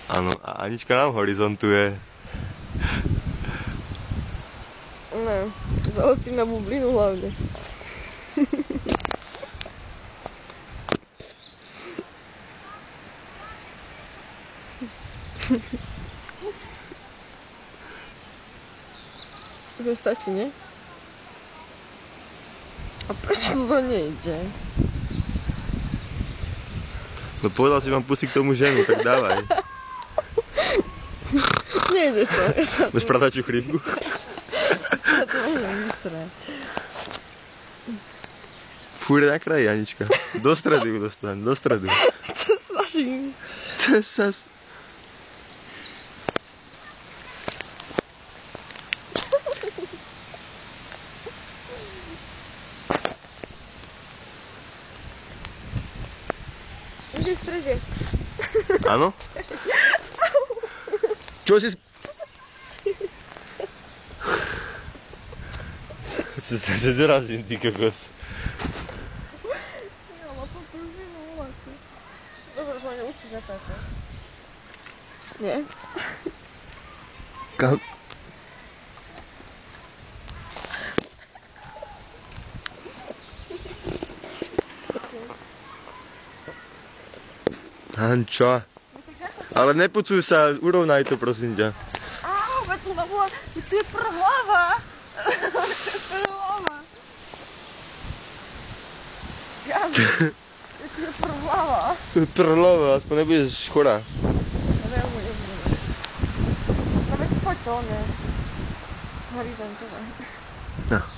Áno, a Anička nám horizontuje. Ne, zaostím na bublinu hlavne. To stačí, nie? A prečo to nejde? No povedal si, mám pustiť k tomu ženu, tak dávaj. Nejde to. Budeš pratať čuchrívku? Ja to môžem vysrať. Fúre na kraji, Anička. Do stredu ju dostaň, do stredu. Co snažím? To sa... Už je v strede. Áno? Čo si... sa dorazím, ty kokos. Ja ma poprúžim na vlaku. Dobre, to nemusíš natáčať. Nie? Kam? Hančo. Ale nepucuj sa, urovnaj to, prosím ťa. Áno, veď som bola... Tu je prhlava. Tu je prhlava. Kámo, tu je prhlava. Trhlové, aspoň nebudeš chorá. Nebudem. No veď poď to, ne. Horizontové. No.